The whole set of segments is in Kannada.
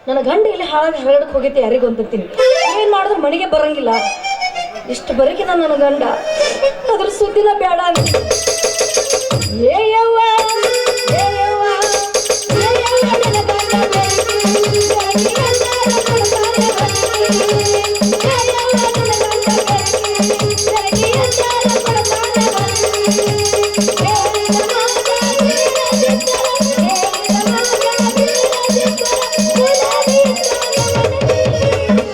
ನನ್ನ ಗಂಡ ಇಲ್ಲಿ ಹಾಳಾಗಿ ಹರಡಕ್ಕೆ ಹೋಗೈತೆ ಯಾರಿಗೂ ಅಂತೀನಿ. ಏನ್ ಮಾಡಿದ್ರು ಮನೆಗೆ ಬರಂಗಿಲ್ಲ. ಇಷ್ಟು ಬರಕಿದ ನನ್ನ ಗಂಡ, ಅದ್ರ ಸುದ್ದಿನ ಬೇಡ ಅಂತ. ಏ ಯವ್ವ, ಏ ಯವ್ವ, ಏ ಯವ್ವ, ನನ್ನ ಗಂಡ ಬೆರಗಿ, ಬೆರಗಿ ಅಂತಾರ ಕೊಡ್ತಾನೆ ಬರಗಿ. ಏ ಯವ್ವ, ನನ್ನ ಗಂಡ ಬೆರಗಿ, ಬೆರಗಿ ಅಂತಾರ ಕೊಡ್ತಾನೆ ಬರಗಿ. ಹೇಳಿದ ಮಾತ ಬೀಳದಿದ್ದರೆ, ಹೇಳಿದ ಮಾತ ಬೀಳದಿದ್ದರೆ, ಗುಲಾಬಿ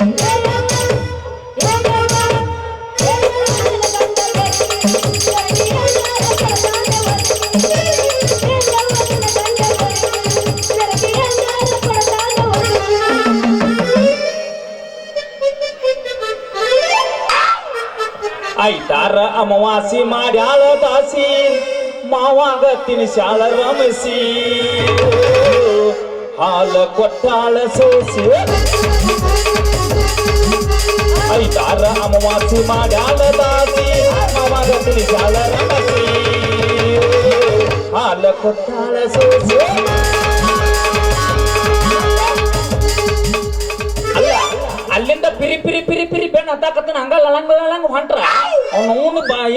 ಅಂತಾರ ಐತಾರ ಅಮಾವಾಸಿ ಮಾಡ್ಯಾಳ ದಾಸಿ ಮಾವಾಗ ತಿನಿಸಾಳ ರಮಸಿ ಹಾಲ ಕೊಟ್ಟಾಳ ಸೋಸಿ. ಐತಾರ ಅಮಾವಾಸಿ ಮಾಡ್ಯಾಳ ದಾಸಿ ಮಾವಾಗ ತಿನಿಸಾಳ ರಮಸಿ ಹಾಲ ಕೊಟ್ಟಾಳ ಸೋಸಿ. ಅಲ್ಲಿಂದ ಪಿರಿ ಪಿರಿ ಪಿರಿ ಪಿರಿ ಬೆಣ್ಣ ಹತ್ತಾಕತ್ತಾನ. ಹಂಗ ಲಳಂಗ್ ಹೊಂಟ್ರ ಅವ್ನು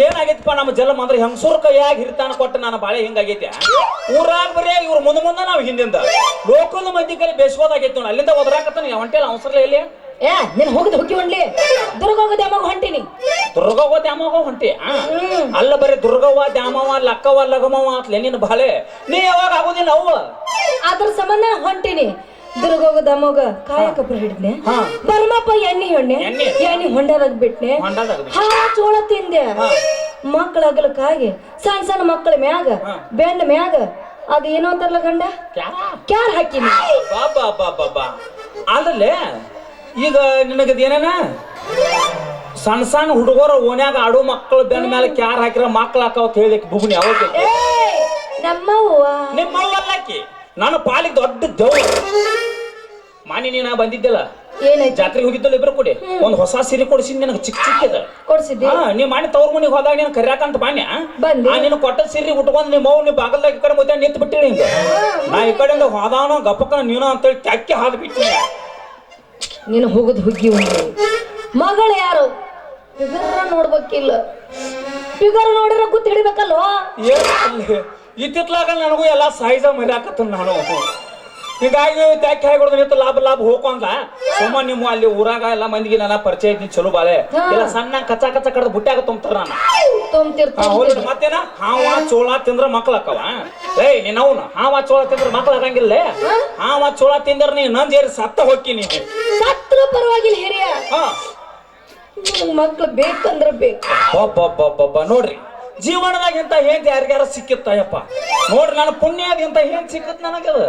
ಏನಾಗೈತಿಪ್ಪ ನಮ್ಮ ಜಲಮ ಅಂದ್ರೆ ಹೆಂಗಸೂರ್ ಕೈಯಾಗಿ ಹಿರ್ತಾನ ಕೊಟ್ಟ ನಾನು ಬಾಳೆ ಹಿಂಗಾಗೈತೆ. ಊರಾಗ ಬರೇ ಇವ್ರ ಮುಂದೆ ನಾವು ಹಿಂದಿಂದ ಲೋಕಲ್ ಮಂದಿ ಕೈ ಬೇಸ್ಬೋದಾಗೈತಿ ನೋಡಿ. ಅಲ್ಲಿಂದ ಒದರಾಕತ್ತಾನ ಹೊಂಟೆಲ್ಲ ಅವಸರಲ್ಲ ಇಲ್ಲಿ. ಏ ನೀನ್ ಹೋಗಿದ್ ಹುಕ್ಕಿ ಹೊಂಡ್ಲಿ, ದುರ್ಗೋಗ ದ್ಯಾಮಗ ಹೊಂಟೀನಿ. ದುರ್ಗವ್ವ ದ್ಯಾಮವ್ವ ಹೊಂಟಿ ಅಲ್ಲ ಬರೀ ದುರ್ಗವ್ವ ದ್ಯಾಮವ್ವ ಲಕ್ಕವ್ವ ಲಗಮವ್ವ ಅತ್ಲೆ ನೀನು ಬಾಳೆ. ನೀ ಯಾವಾಗ ಆಗೋದಿಲ್ಲ ಅವ್ವ, ಅದ್ರ ಸಂಬಂಧ ಹಂಟೀನಿ. ದುರ್ಗೋಗ ದಮೋಗ ಕಾಯಕಪ್ಪ ಹಿಡಿದ್ನೆ, ಬರ್ಮಪ್ಪ ಎಣ್ಣೆ ಹೊಂಡದಾಗ ಬಿಟ್ನೆ, ಹಾ ಚೋಳ ತಿಂದೆ. ಮಕ್ಕಳ ಅಗಲಕ್ಕಾಗಿ ಸಣ್ಣ ಸಣ್ಣ ಮಕ್ಕಳ ಮ್ಯಾಗ ಬೆಂಡ ಮ್ಯಾಗ ಅದ ಏನೋ ಅಂತಾರಲ್ಲ ಗಂಡ ಕ್ಯಾರ್ ಹಾಕಿನಿ. ಬಾಬಾ ಬಾಬಾ ಬಾ ಅಲ್ಲೇ ಈಗ ನಿನಗದ ಏನೇನ ಸಣ್ಣ ಸಣ್ಣ ಹುಡುಗರ ಓನ್ಯಾಗ ಆಡೋ ಮಕ್ಕಳು ಬೆನ್ನ ಮೇಲೆ ಕ್ಯಾರ್ ಹಾಕಿರ ಮಕ್ಳು ಹಾಕವತ್ ಹೇಳಿಕ್ ಬುಗುನಿ ಅವಾಗ ನಮ್ಮವ್ವ ನಿಮ್ಮವ್ವಲ್ಲಾಕಿ ನಾನು ಪಾಲಿಗೆ ದೊಡ್ಡ ದೇವ್. ಮಾನಿ ನೀನ ಬಂದಿದ್ದಲ್ಲ ಜಾತ್ರೆಗೆ ಹೋಗಿದ್ದಲ್ಲ ಇಬ್ರು ಕೂಡಿ ಒಂದ್ ಹೊಸ ಸೀರೆ ಕೊಡಿಸಿ ನನಗೆ ಚಿಕ್ಕ ಚಿಕ್ಕದ ಕೊಡ್ಸಿದ್ದೆ. ನೀ ಮಾಡಿ ತವ್ರ ಮನಿಗೆ ಹೋದಾಗ ನೀನು ಕರ್ಯಾಕಂತ ಬಾನ್ಯ ನೀನು ಕೊಟ್ಟ ಸೀರೆ ಉಟ್ಕೊಂಡ್ ನಿಮ್ಮ ಮೌ ನೀ ಬಾಗಲ್ದಾಗ ಈ ಕಡೆ ಮುದ್ದೆ ನಿಂತು ಬಿಟ್ಟಿರಿ ಹಿಂಗ. ನಾ ಈ ಕಡೆಯಿಂದ ಹೋದಾವನೋ ಗಪ್ಪಕ್ಕ ನೀನು ಅಂತೇಳಿ ಕ್ಯಾಕಿ ಹಾದ್ ಬಿಟ್ಟು ನೀನು ಹೋಗುದು ಹುಗ್ಗಿ ಉಂಟು. ಮಗಳು ಯಾರು ಫಿಗರ್ ನೋಡ್ಬೇಕಿಲ್ಲ, ಫಿಗರ್ ನೋಡಿದ್ರೆ ಗೊತ್ತ ಹಿಡಿಬೇಕಲ್ವ. ಇತ್ತಿತ್ಲಾಗ ನನಗೂ ಎಲ್ಲಾ ಸಹಜ ಮರ್ಯಾಕತ್ತ ನಾನು. ಹೀಗಾಗಿ ತ್ಯಾಕಿ ಹಾಕೊಡ್ದು ನಿಂತು ಲಾಭ ಹೋಗಂಗ ಸುಮ್ಮ ನಿಮ್ಮ ಅಲ್ಲಿ ಊರಾಗ ಎಲ್ಲಾ ಮಂದಿಗೆ ನನ್ನ ಪರಿಚಯ ಇದ್ದೀನಿ ಚಲೋ ಬಾಳೆ ಇಲ್ಲ ಸಣ್ಣ ಕಚ್ಚಾ ಕಡ್ದು ಬುಟ್ಟಾಗ ತುಂಬ್ತಾರ ನಾನು. ಮತ್ತೇನ ಹಾವ ಚೋಳ ತಿಂದ್ರ ಮಕ್ಳು ಹಾಕವ. ಏಯ್ ನೀನ್ ಅವನು ಹಾವ ಚೋಳ ತಿಂದ್ರ ಮಕ್ಳು ಹಾಕಂಗಿಲ್ಲ. ಹಾವ ಚೋಳ ತಿಂದ್ರ ನೀ ನಂದೇರಿ ಸತ್ತ ಹೋಗ್ತೀನಿ. ಸತ್ರು ಪರವಾಗಿಲ್ಲ ಹಿರಿಯ, ಮಕ್ಳು ಬೇಕಂದ್ರ ಬೇಕು. ನೋಡ್ರಿ ಜೀವನದಾಗ ಇಂತ ಏನ್ ಯಾರಿಗಾರ ಸಿಕ್ಕಿತ್ತಯ್ಯಪ್ಪ. ನೋಡ್ರಿ ನನ್ನ ಪುಣ್ಯಾದ ಇಂತ ಏನ್ ಸಿಕ್ಕತ್ ನನಗದ.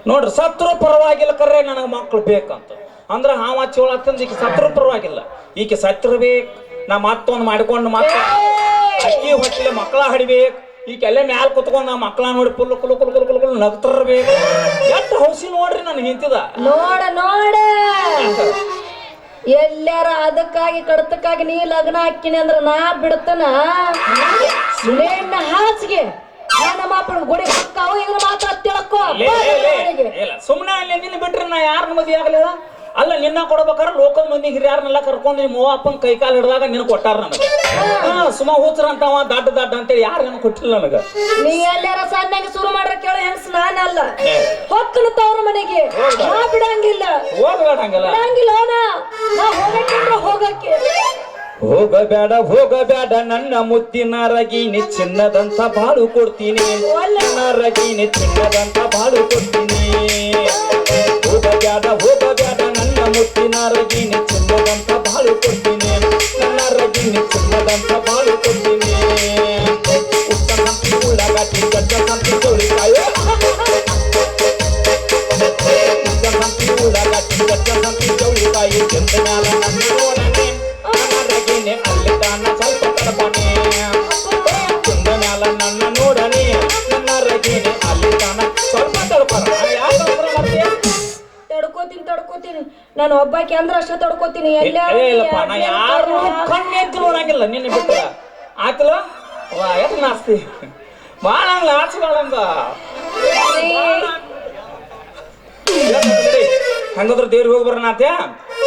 ನೋಡ್ರಿ ಸತ್ರು ಪರವಾಗಿಲ್ಲ ಕರ್ರೆ ನನಗೆ ಮಕ್ಳು ಬೇಕಂತ ಅಂದ್ರ ಹಾವ ಚೋಳ ತಿಂದ ಈಕೆ ಸತ್ರು ಪರವಾಗಿಲ್ಲ. ಈಕೆ ಸತ್ರು ಬೇಕು. ನಾ ಮತ್ತೊಂದು ಮಾಡ್ಕೊಂಡು ಮತ್ತ ಅಕ್ಕಿ ಹೊಟ್ಟಿಲೆ ಮಕ್ಕಳ ಹಡಿಬೇಕು. ಈಕೆಲ್ಲ ಮ್ಯಾಲ ಕುತ್ಕೊಂಡ್ ನಾ ಮಕ್ಕಳ ನೋಡಿ ಕುಲ್ ಕುಲ್ ಕುಲ್ ಕುಲ್ ಕುಲ್ ಕುಲ್ ನಗ್ತಿರ್ಬೇಕು. ಎಷ್ಟು ಹೌಸಿ ನೋಡ್ರಿ ನನ್ ಹಿಂತಿದ ನೋಡ ಎಲ್ಲಾರ ಅದಕ್ಕಾಗಿ ಕಡತಕ್ಕಾಗಿ ನೀ ಲಗ್ನ ಹಾಕಿನಿ ಅಂದ್ರ ನಾ ಬಿಡ್ತನ ಹಾಸಿಗೆ ನಮ್ಮ ಅಪ್ಪನ ಗುಡಿ ಹಾಕಾವು ಈಗ ಮಾತ್ರ ತಿಳ್ಕೊ. ಸುಮ್ನೆ ಅಲ್ಲಿ ನಿನ್ನ ಬಿಟ್ರೆ ನಾ ಯಾರನ್ನ ಮದ್ವೆ ಆಗಲಿಲ್ಲ. ಅಲ್ಲ ನಿನ್ನ ಕೊಡ್ಬೇಕಾರ ಲೋಕಲ್ ಮಂದಿ ಹಿರಿಯಾರನ್ನೆಲ್ಲ ಕರ್ಕೊಂಡು ನಿಮ್ಮ ಅಪ್ಪನ ಕೈ ಕಾಲು ಹಿಡಿದಾಗ ನಿನ್ ಕೊಟ್ಟಾರ ನನಗೆ. ಸುಮ್ಮ ಹೂತ್ರ ಅಂತವ ದಡ್ಡ ಅಂತೇಳಿ ಯಾರು ಏನು ಕೊಟ್ಟಿಲ್ಲ ನನಗ. ನೀ ಎಲ್ಲಾರ ಸಣ್ಣಾಗಿ ಶುರು ಮಾಡ್ರ ಕೇಳ ಹೆಂಗ್ಸ್ ನಾನಲ್ಲ ಹೊಕ್ಕನ ತವ್ರ ಮನೆಗೆ ನಾ ಬಿಡಂಗಿಲ್ಲ. ಬಿಡಂಗಿಲ್ಲ ನಾ ಹೋಗಕ್ಕೆ ಹೋಗಕ್ಕೆ ಹೋಗಬೇಡ ನನ್ನ ಮುತ್ತಿನ ರಗೀನಿ ಚಿನ್ನದಂತ ಬಾಳು ಕೊಡ್ತೀನಿ. ರಗೀನಿ ಚಿನ್ನದಂತ ಬಾಳು ಕೊಡ್ತೀನಿ. ಹೋಗಬೇಡ ನನ್ನ ಮುತ್ತಿನ ರಗೀನಿ ಚಿನ್ನದಂತ ಬಾಳು ಕೊಡ್ತೀನಿ. ನನ್ನ ರಗೀನಿ ಚಿನ್ನದಂತ ಬಾಳು ಕೊಡ್ತೀನಿ. ಉಳ್ಳಾಗಡ್ಡಿ ಗಡ್ಡ ಸಂತಿ ಚೌಳಿಕಾಯಿ ಉಳ್ಳಾಗಡ್ಡಿ ಗಡ್ಡ ಸಂತಿ ಚೌಳಿಕಾಯಿ ಚಂದ ಮ್ಯಾಲ ನನ್ನ ನೋಡನೆ ರಗೀನಿ ಅಲ್ಲಿ ತಾನ ಸ್ವಲ್ಪ ತಡಪನೆ. ಚಂದ ಮ್ಯಾಲ ನನ್ನ ನೋಡನೆ ನನ್ನ ರಗೀನಿ ಅಲ್ಲಿ ತಾನ ಸ್ವಲ್ಪ ತಡಪನ. ತಡ್ಕೋತೀನಿ ನಾನು ಒಬ್ಬಾಕಿ ಅಂದ್ರ ಅಷ್ಟ ತಡ್ಕೋತೀನಿ. ಇಲ್ಲಪ್ಪ ನಾ ಯಾರು ಕಣ್ಣು ಎದ್ದು ನೋಡಂಗಿಲ್ಲ ನಿನ್ನ ಬಿಟ್ಟ ಆಯ್ತಲ್ಲ ಎಷ್ಟು ನಾಸ್ತಿ ಬಾಳಂಗ ಆಚೆ ಬಾಳಂಗ ಹಂಗಾದ್ರೆ ದೇವ್ರಿಗೆ ಹೋಗಿ ಬರೋಣ ಆತ್ಯಾ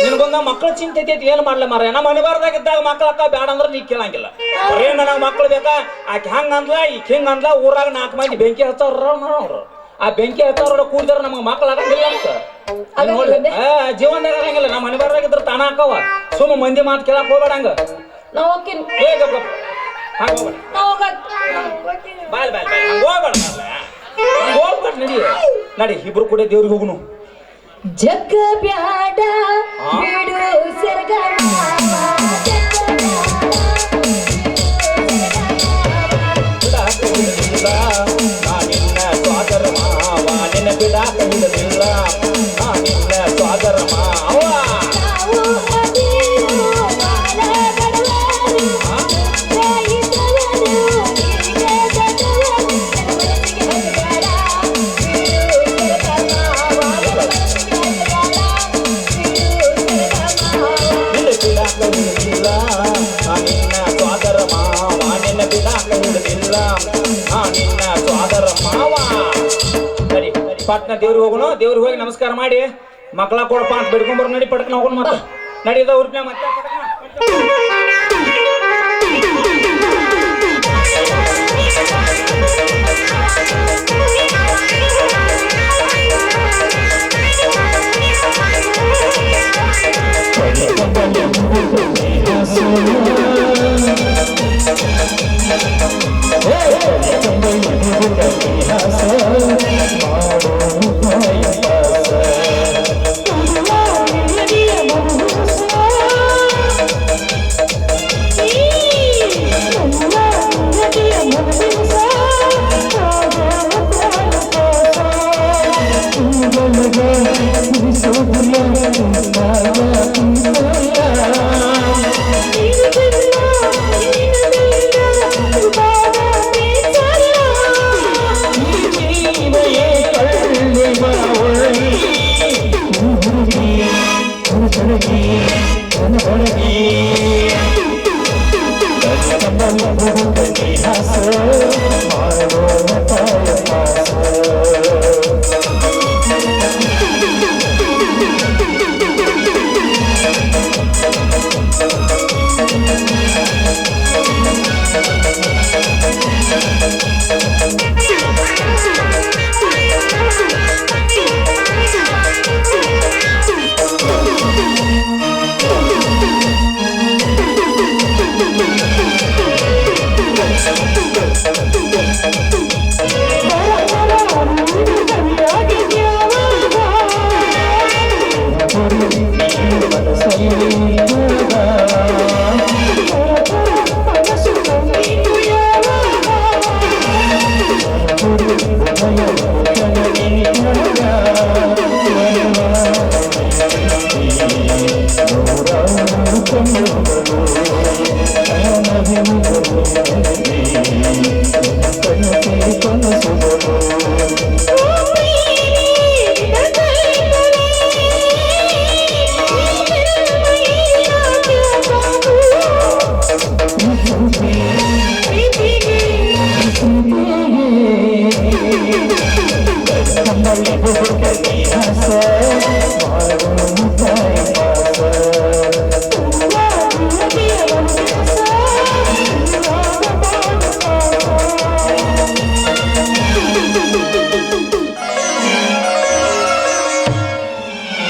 ನಿನ್ಗೊಂದ ಮಕ್ಕಳ ಚಿಂತೆ ಐತಿ ಏನ್ ಮಾಡ್ಲ ಮಾರ ನಮ್ಮ ಮನೆಬಾರ್ದಾಗಿದ್ದಾಗ ಮಕ್ಕಳ ಅಕ್ಕ ಬ್ಯಾಡ ಅಂದ್ರೆ ನೀ ಕೇಳಂಗಿಲ್ಲ ಬರೇ ನನಗೆ ಮಕ್ಕಳು ಬೇಕಾ ಆಕೆ ಹಂಗ ಅಂದ್ಲ ಈಗ ಹಿಂಗ ಅಂದ್ಲ ಊರಾಗ 4 ಮಂದಿ ಬೆಂಕಿ ಹಚ್ಚವ್ರ ಅವ್ರು ಆ ಬೆಂಕಿ ಹಚ್ಚವ್ರ ಕೂಡಿದಾರ ನಮ್ಗೆ ಮಕ್ಕಳು ಆಗಂಗಿಲ್ಲ ಅಂತ ಜೀವನದಾಗ ಆಗಂಗಿಲ್ಲ ನಮ್ಮ ಮನೆಬಾರ್ದಾಗಿದ್ರ ತಾಣ ಹಾಕವ ಸುಮ್ಮ ಮಂದಿ ಮಾತು ಕೇಳಕ್ ಹೋಗ್ಬೇಡಂಗ ನಾವ್ ಹೋಗ್ತೀನಿ ಹೋಗ್ಬೇಡ ನಡಿ ಇಬ್ರು ಕೂಡ ದೇವ್ರಿಗೆ ಹೋಗುನು ಜಗ್ಗ ಬ್ಯಾಡ ಬಿಡು ಸರ್ಗಣ ನಿನ್ನ ಸ್ವಾದರ ಮಾವ ನಿನ್ನ ಬಿಡಾಕ ಹಿಡದಿಲ್ಲ ನಿನ್ನ ಸ್ವಾದರ ಮಾವ ಪಟ್ನ ದೇವ್ರಿಗೆ ಹೋಗೋಣ ದೇವ್ರಿಗೆ ಹೋಗಿ ನಮಸ್ಕಾರ ಮಾಡಿ ಮಕ್ಕಳ ಕೊಡಪ್ಪ ಅಂತ ಬಿಡ್ಕೊಂಬರ್ ನಡಿ ಪಟ್ನ ಹೋಗೋಣ ಮತ್ತೆ ನಡೀದ ಊರ್ನ ಮತ್ತೆ